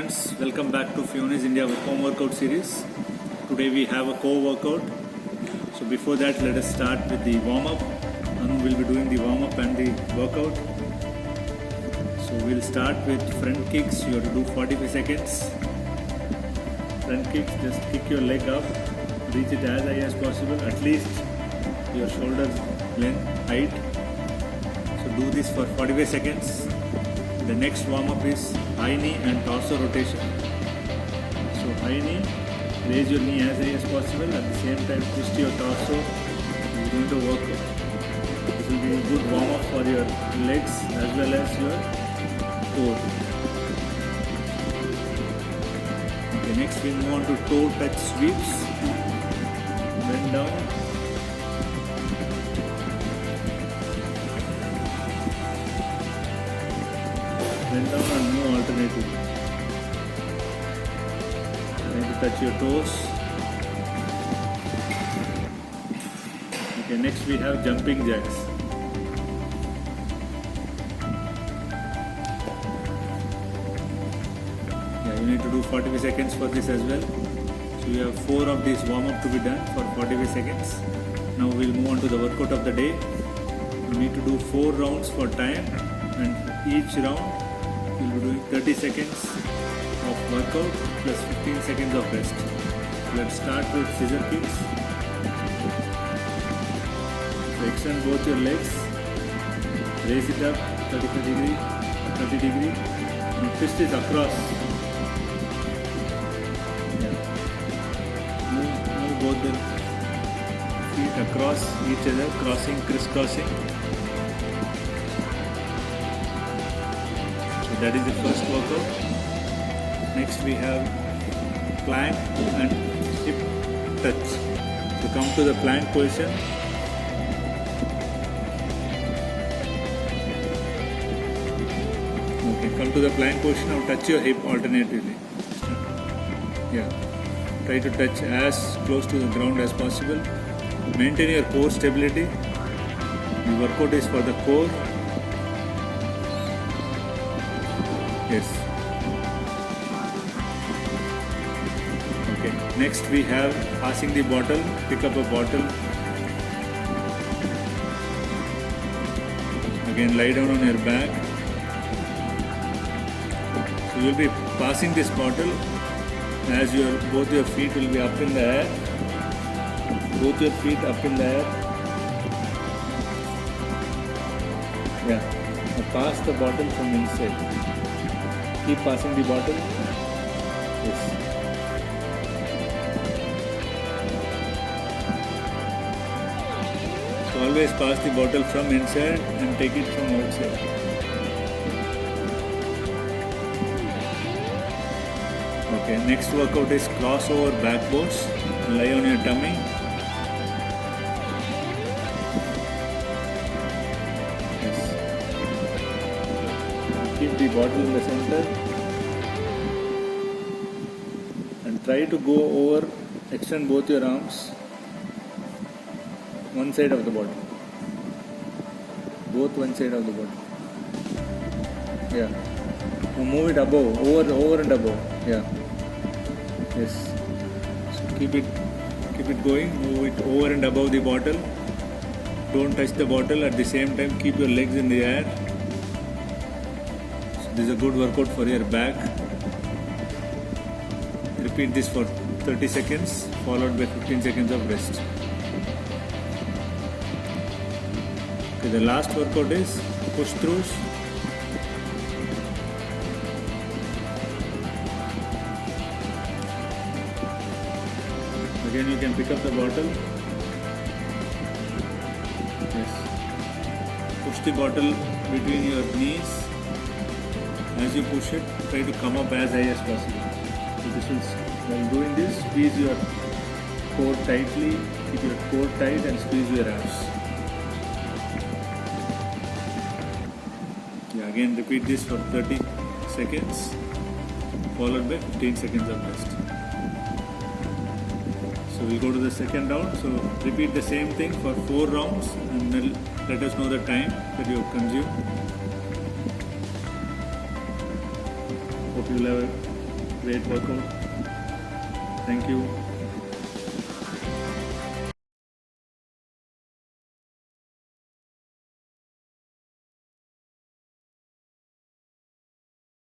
friends, welcome back to Fionis India home workout series. Today we have a core workout. So before that, let us start with the warm-up. Anu will be doing the warm-up and the workout. So we'll start with front kicks. You have to do 45 seconds. Front kicks, just kick your leg up, reach it as high as possible, at least your shoulder length, height. So do this for 45 seconds. The next warm-up is high knee and torso rotation. So high knee, raise your knee as high as possible. At the same time, twist your torso. You're going to work. This will be a good warm-up for your legs as well as your core. Okay, next we move on to toe touch sweeps. Bend down. Bend down and move alternatively. Trying to touch your toes. Okay, next we have jumping jacks. Yeah, you need to do 45 seconds for this as well. So you have 4 of these warm-up to be done for 45 seconds. Now we'll move on to the workout of the day. You need to do 4 rounds for time, and each round you'll be doing 30 seconds of workout plus 15 seconds of rest. Let's start with scissor kicks. So extend both your legs, raise it up 30 degree, and twist it across. Yeah. Move both the feet across each other, crisscrossing. That is the first workout. Next we have plank and hip touch. So come to the plank position. Okay, come to the plank position. Now touch your hip alternatively. Yeah, try to touch as close to the ground as possible. Maintain your core stability. The workout is for the core. Yes. Okay. Next we have passing the bottle. Pick up a bottle. Again, lie down on your back. So you will be passing this bottle as both your feet will be up in the air. Both your feet up in the air. Yeah. Now pass the bottle from inside. Keep passing the bottle. Yes. So always pass the bottle from inside and take it from outside. Okay, next workout is crossover back pose. Lie on your tummy. Keep the bottle in the center and try to go over, extend both your arms, one side of the bottle, both one side of the bottle. Yeah, now move it above, over and above. Yeah, yes. So keep it going, move it over and above the bottle. Don't touch the bottle. At the same time, keep your legs in the air. This is a good workout for your back. Repeat this for 30 seconds followed by 15 seconds of rest. Okay, the last workout is push throughs. Again, you can pick up the bottle. Yes. Push the bottle between your knees. As you push it, try to come up as high as possible. So this is, while doing this, squeeze your core tightly, keep your core tight and squeeze your abs. Yeah, again repeat this for 30 seconds, followed by 15 seconds of rest. So we'll go to the second round. So repeat the same thing for 4 rounds and then let us know the time that you have consumed. Hope you will have a Great workout. Thank you.